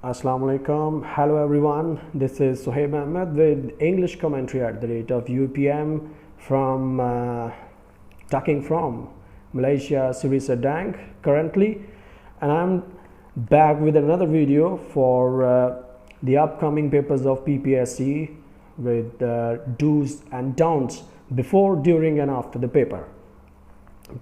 Assalamu alaikum. Hello everyone. This is Suhaib Ahmed with English commentary at the rate of UPM from talking from Malaysia, Seri Sedang currently, and I'm back with another video for the upcoming papers of PPSC with do's and don'ts before, during and after the paper.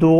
2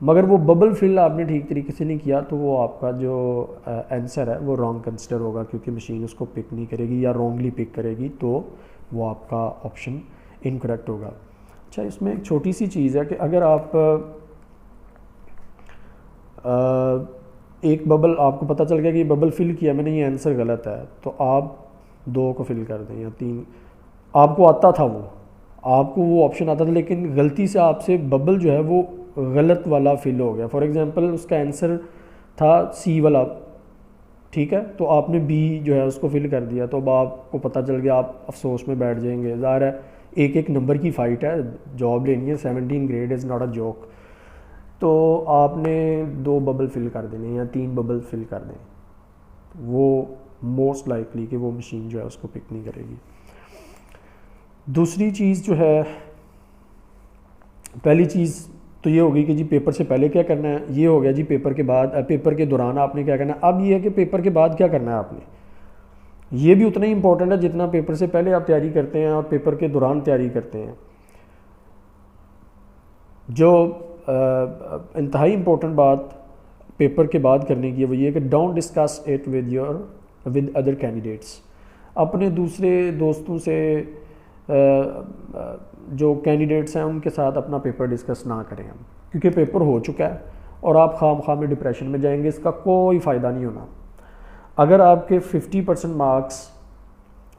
مگر وہ bubble فل آپ نے ٹھیک طریقے سے نہیں کیا تو وہ آپ کا جو آنسر ہے وہ رانگ کنسیڈر ہوگا، کیونکہ مشین اس کو پک نہیں کرے گی یا رانگلی پک کرے گی، تو وہ آپ کا آپشن انکریکٹ ہوگا۔ اچھا، اس میں ایک چھوٹی سی چیز ہے کہ اگر آپ ایک ببل آپ کو پتہ چل گیا کہ یہ ببل فل کیا میں نے، یہ آنسر غلط ہے، تو آپ 2 کو فل کر دیں یا 3۔ آپ کو آتا تھا، آپ کو وہ آپشن آتا تھا، لیکن غلطی سے آپ سے ببل جو ہے وہ غلط والا فل ہو گیا۔ فار ایگزامپل اس کا آنسر تھا سی والا، ٹھیک ہے، تو آپ نے بی جو ہے اس کو فل کر دیا، تو اب آپ کو پتہ چل گیا، آپ افسوس میں بیٹھ جائیں گے۔ ظاہر ہے ایک نمبر کی فائٹ ہے، جاب لینی ہے، 17 grade is not a joke, تو آپ نے 2 ببل فل کر دینے یا 3 ببل فل کر دیں، وہ موسٹ لائکلی کہ وہ مشین جو ہے اس کو پک نہیں کرے گی۔ دوسری چیز جو ہے، پہلی چیز تو یہ ہوگی کہ جی پیپر سے پہلے کیا کرنا ہے، یہ ہو گیا جی پیپر کے بعد، پیپر کے دوران آپ نے کیا کرنا ہے۔ اب یہ ہے کہ پیپر کے بعد کیا کرنا ہے آپ نے، یہ بھی اتنا ہی امپورٹنٹ ہے جتنا پیپر سے پہلے آپ تیاری کرتے ہیں اور پیپر کے دوران تیاری کرتے ہیں۔ جو انتہائی امپورٹنٹ بات پیپر کے بعد کرنے کی ہے وہ یہ کہ don't discuss it with other candidates, اپنے دوسرے دوستوں سے جو کینڈیڈیٹس ہیں ان کے ساتھ اپنا پیپر ڈسکس نہ کریں ہم، کیونکہ پیپر ہو چکا ہے اور آپ خواہ میں ڈپریشن میں جائیں گے، اس کا کوئی فائدہ نہیں ہونا۔ اگر آپ کے 50% مارکس،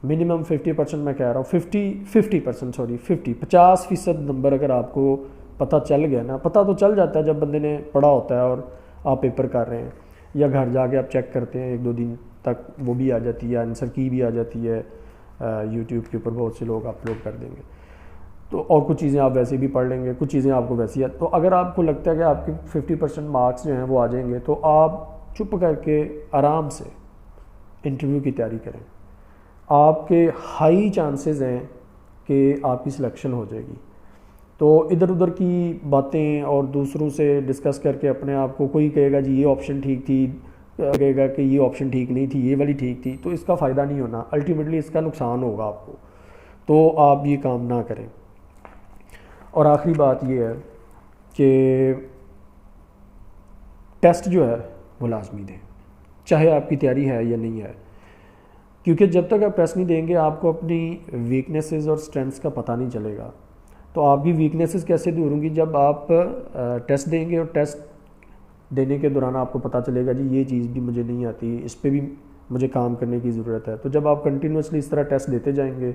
منیمم 50% میں کہہ رہا ہوں 50% نمبر اگر آپ کو پتہ چل گیا نا، پتہ تو چل جاتا ہے جب بندے نے پڑھا ہوتا ہے اور آپ پیپر کر رہے ہیں، یا گھر جا کے آپ چیک کرتے ہیں 1-2 دن تک وہ بھی آ جاتی ہے، آنسر کی بھی آ جاتی ہے، یوٹیوب کے اوپر بہت سے لوگ اپلوڈ کر دیں گے، تو اور کچھ چیزیں آپ ویسے بھی پڑھ لیں گے، کچھ چیزیں آپ کو ویسی تو اگر آپ کو لگتا ہے کہ آپ کے 50% مارکس جو ہیں وہ آ جائیں گے، تو آپ چپ کر کے آرام سے انٹرویو کی تیاری کریں، آپ کے ہائی چانسز ہیں کہ آپ کی سلیکشن ہو جائے گی۔ تو ادھر ادھر کی باتیں اور دوسروں سے ڈسکس کر کے اپنے آپ کو، کوئی کہے گا جی یہ آپشن ٹھیک تھی، کہے گا کہ یہ آپشن ٹھیک نہیں تھی، یہ والی ٹھیک تھی، تو اس کا فائدہ نہیں ہونا، الٹیمیٹلی اس کا نقصان ہوگا آپ کو، تو آپ یہ کام نہ کریں۔ اور آخری بات یہ ہے کہ ٹیسٹ جو ہے وہ لازمی دیں، چاہے آپ کی تیاری ہے یا نہیں ہے، کیونکہ جب تک آپ ٹیسٹ نہیں دیں گے آپ کو اپنی ویکنیسز اور اسٹرینتھس کا پتہ نہیں چلے گا۔ تو آپ کی ویکنیسز کیسے دور ہوں گی، جب آپ ٹیسٹ دیں گے اور ٹیسٹ دینے کے دوران آپ کو پتہ چلے گا جی یہ چیز بھی مجھے نہیں آتی، اس پہ بھی مجھے کام کرنے کی ضرورت ہے۔ تو جب آپ کنٹینیوسلی اس طرح ٹیسٹ دیتے جائیں گے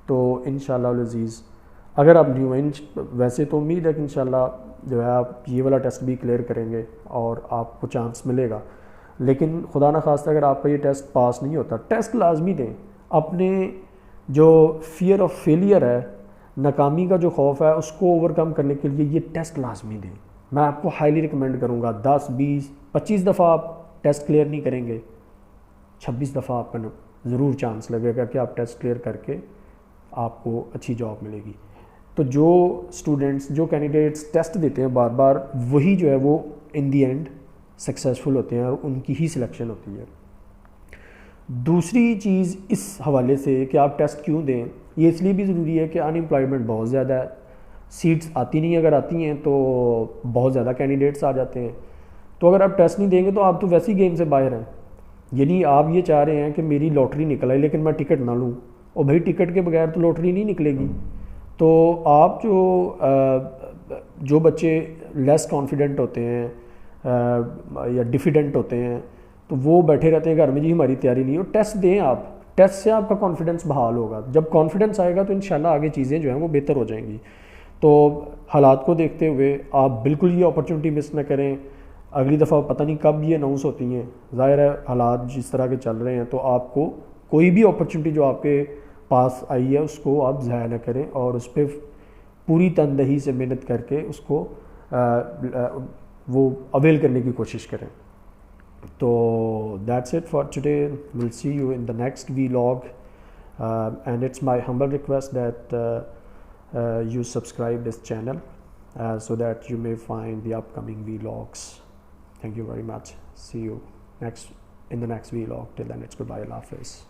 تو انشاءاللہ العزیز، اگر آپ نیو ہیں، ویسے تو امید ہے کہ انشاءاللہ جو ہے آپ یہ والا ٹیسٹ بھی کلیئر کریں گے اور آپ کو چانس ملے گا، لیکن خدا نخواستہ اگر آپ کا یہ ٹیسٹ پاس نہیں ہوتا، ٹیسٹ لازمی دیں۔ اپنے جو فیئر آف فیلئر ہے، ناکامی کا جو خوف ہے، اس کو اوور کم کرنے کے لیے یہ ٹیسٹ لازمی دیں۔ میں آپ کو ہائیلی ریکمینڈ کروں گا، 10 20 25 دفعہ آپ ٹیسٹ کلیئر نہیں کریں گے، 26 دفعہ آپ کا ضرور چانس لگے گا کہ آپ ٹیسٹ کلیئر کر کے آپ کو اچھی جاب ملے گی۔ تو جو اسٹوڈنٹس، جو کینڈیڈیٹس ٹیسٹ دیتے ہیں بار بار، وہی جو ہے وہ ان دی اینڈ سکسیزفل ہوتے ہیں اور ان کی ہی سلیکشن ہوتی ہے۔ دوسری چیز اس حوالے سے کہ آپ ٹیسٹ کیوں دیں، یہ اس لیے بھی ضروری ہے کہ ان امپلائمنٹ بہت زیادہ ہے، سیٹس آتی نہیں، اگر آتی ہیں تو بہت زیادہ کینڈیڈیٹس آ جاتے ہیں، تو اگر آپ ٹیسٹ نہیں دیں گے تو آپ تو ویسی گیم سے باہر ہیں۔ یعنی آپ یہ چاہ رہے ہیں کہ میری لاٹری نکل آئی لیکن میں ٹکٹ نہ لوں، اور بھائی ٹکٹ کے بغیر تو لاٹری نہیں نکلے گی۔ تو آپ جو بچے لیس کانفیڈنٹ ہوتے ہیں یا ڈیفیڈنٹ ہوتے ہیں، تو وہ بیٹھے رہتے ہیں گھر میں، جی ہماری تیاری نہیں ہو، ٹیسٹ دیں آپ، ٹیسٹ سے آپ کا کانفیڈنس بحال ہوگا، جب کانفیڈنس آئے گا تو انشاءاللہ آگے چیزیں جو ہیں وہ بہتر ہو جائیں گی۔ تو حالات کو دیکھتے ہوئے آپ بالکل یہ اپرچونٹی مس نہ کریں، اگلی دفعہ پتہ نہیں کب یہ اناؤنس ہوتی ہیں، ظاہر ہے حالات جس طرح کے چل رہے ہیں، تو آپ کو کوئی بھی اپرچونٹی جو آپ کے پاس آئی ہے اس کو آپ ضائع نہ کریں اور اس پہ پوری تندہی سے محنت کر کے اس کو وہ اویل کرنے کی کوشش کریں۔ تو that's it for today, will see you in the next vlog, and it's my humble request that you subscribe this channel so that you may find the upcoming vlogs. Thank you very much. See you in the next vlog. Till then, it's goodbye. Allah Hafiz.